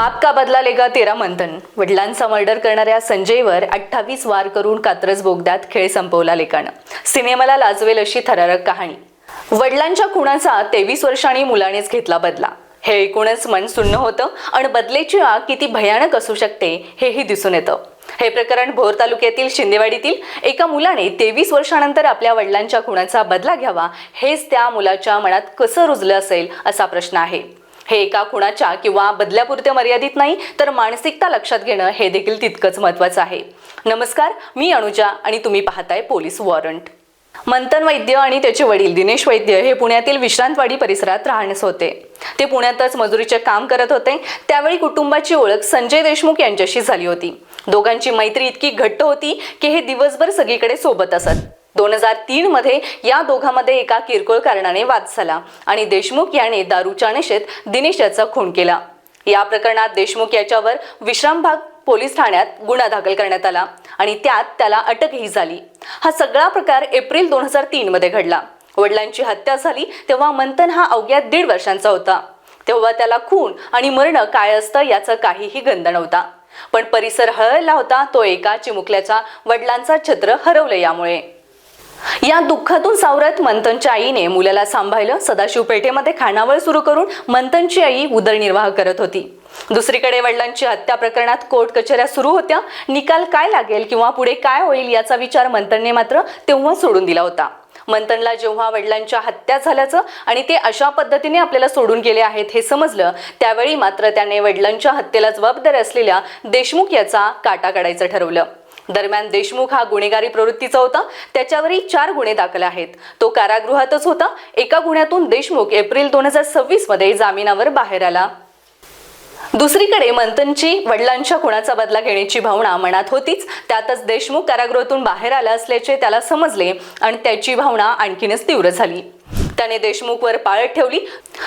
बाप का बदला लेगा तेरा मंथन. वडिलांचा मर्डर करणाऱ्या संजयवर 28 वार करून कात्रज बोगद्यात खेळ संपवला लेकानं. सिनेमाला लाजवेल अशी थरारक कहाणी. वडिलांच्या खुनाचा 23 वर्षांनी मुलानेच घेतला बदला. हे ऐकूनच मन सुन्न होतं आणि बदलेची आग किती भयानक असू शकते हेही दिसून येतं. हे प्रकरण भोर तालुक्यातील शिंदेवाडीतील एका मुलाने 23 वर्षानंतर आपल्या वडिलांच्या खुनाचा बदला घ्यावा हेच त्या मुलाच्या मनात कसं रुजलं असेल असा प्रश्न आहे. हे एका खुनाच्या किंवा बदल्यापुरते मर्यादित नाही तर मानसिकता लक्षात घेणं हे देखील तितकंच महत्त्वाचं आहे. नमस्कार, मी अनुजा आणि तुम्ही पाहताय पोलीस वॉरंट. मंथन वैद्य आणि त्याचे वडील दिनेश वैद्य हे पुण्यातील विश्रांतवाडी परिसरात राहण्यास होते. ते पुण्यातच मजुरीचे काम करत होते. त्यावेळी कुटुंबाची ओळख संजय देशमुख यांच्याशी झाली होती. दोघांची मैत्री इतकी घट्ट होती की हे दिवसभर सगळीकडे सोबत असत. 2003 मध्ये या दोघांमध्ये एका किरकोळ कारणाने वाद झाला आणि देशमुख याने दारूच्या नशेत दिनेश याचा खून केला. या प्रकरणात देशमुख याच्यावर विश्रामबाग पोलीस ठाण्यात गुन्हा दाखल करण्यात आला आणि त्यात त्याला अटकही झाली. हा सगळा प्रकार एप्रिल 2003 मध्ये घडला. वडिलांची हत्या झाली तेव्हा मंथन हा अवघ्या 1.5 वर्षांचा होता. तेव्हा त्याला खून आणि मरण काय असतं याचं काहीही गंध नव्हता. पण परिसर हळहळला होता तो एका चिमुकल्याच्या वडिलांचा छत्र हरवलं यामुळे. या दुःखातून सावरत मंथनच्या आईने मुलाला सांभाळलं. सदाशिव पेठेमध्ये खानावळ सुरू करून मंथनची आई उदरनिर्वाह करत होती. दुसरीकडे वडिलांची हत्या प्रकरणात कोर्ट कचऱ्या सुरू होत्या. निकाल काय लागेल किंवा पुढे काय होईल याचा विचार मंथनने मात्र तेव्हा सोडून दिला होता. मंथनला जेव्हा वडिलांच्या हत्या झाल्याचं आणि ते अशा पद्धतीने आपल्याला सोडून गेले आहेत हे समजलं त्यावेळी मात्र त्याने वडिलांच्या हत्येला जबाबदार असलेल्या देशमुख याचा काटा काढायचं ठरवलं. दरम्यान देशमुख हा गुन्हेगारी प्रवृत्तीचा होता. त्याच्यावरही 4 गुन्हे दाखल आहेत. तो कारागृहातच होता. एका गुन्ह्यातून देशमुख एप्रिल 2026 मध्ये जामिनावर बाहेर आला. दुसरीकडे मंथनची वडिलांच्या खुनाचा बदला घेण्याची भावना मनात होतीच. त्यातच देशमुख कारागृहातून बाहेर आला असल्याचे त्याला समजले आणि त्याची भावना आणखीनच तीव्र झाली. त्याने देशमुखवर पाळत ठेवली.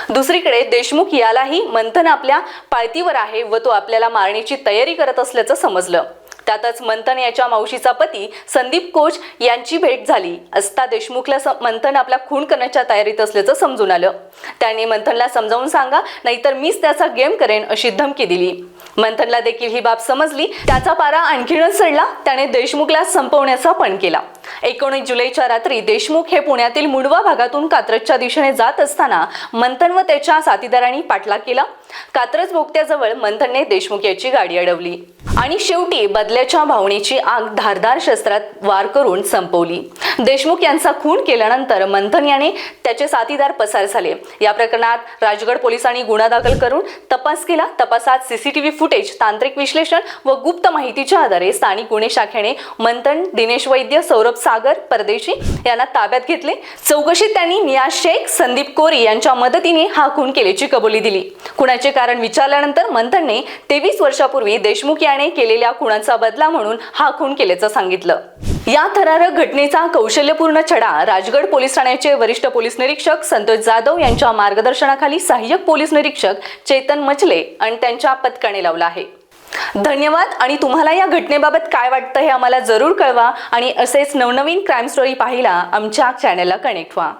दुसरीकडे देशमुख यालाही मंथन आपल्या पाळतीवर आहे व तो आपल्याला मारण्याची तयारी करत असल्याचं समजलं. त्यातच मंथन याच्या मावशीचा पती संदीप कोच यांची भेट झाली असता देशमुखला मंथन आपला खून करण्याच्या तयारीत असल्याचं समजून आलं. त्याने मंथनला समजावून सांगा नाहीतर मीच त्याचा गेम करेन अशी धमकी दिली. मंथनला देखील ही बाब समजली. त्याचा पारा आणखीनच चढला. त्याने देशमुखला संपवण्याचा पण केला. 19 जुलैच्या रात्री देशमुख हे पुण्यातील मुंडवा भागातून कात्रजच्या दिशेने जात असताना मंथन व त्याच्या साथीदारांनी पाठलाग केला. कात्रज बोगद्याजवळ मंथनने देशमुख याची गाडी अडवली आणि शेवटी बदल्याच्या भावनेची आग धारदार शस्त्रात वार करून संपवली. देशमुख यांचा खून केल्यानंतर मंथन याने त्याचे साथीदार पसार झाले. या प्रकरणात राजगड पोलिसांनी गुन्हा दाखल करून तपास केला. तपासात सीसीटीव्ही फुटेज, तांत्रिक विश्लेषण व गुप्त माहितीच्या आधारे स्थानिक गुन्हे शाखेने मंथन, दिनेश वैद्य, सौरभ सागर परदेशी यांना ताब्यात घेतले. चौकशीत त्यांनी नियाज शेख, संदीप कोरी यांच्या मदतीने हा खून केल्याची कबुली दिली. खुनाचे कारण विचारल्यानंतर मंथनने 23 वर्षापूर्वी देशमुख याने केलेल्या खुनाचा बदला म्हणून हा खून केल्याचं सांगितलं. या थरारक घटनेचा कौशल्यपूर्ण छडा राजगड पोलीस ठाण्याचे वरिष्ठ पोलीस निरीक्षक संतोष जाधव यांच्या मार्गदर्शनाखाली सहाय्यक पोलीस निरीक्षक चेतन मचले आणि त्यांच्या पथकाने लावला आहे. धन्यवाद. आणि तुम्हाला या घटनेबाबत काय वाटतं हे आम्हाला जरूर कळवा आणि असेच नवनवीन क्राईम स्टोरी पाहायला आमच्या चॅनलला कनेक्ट व्हा.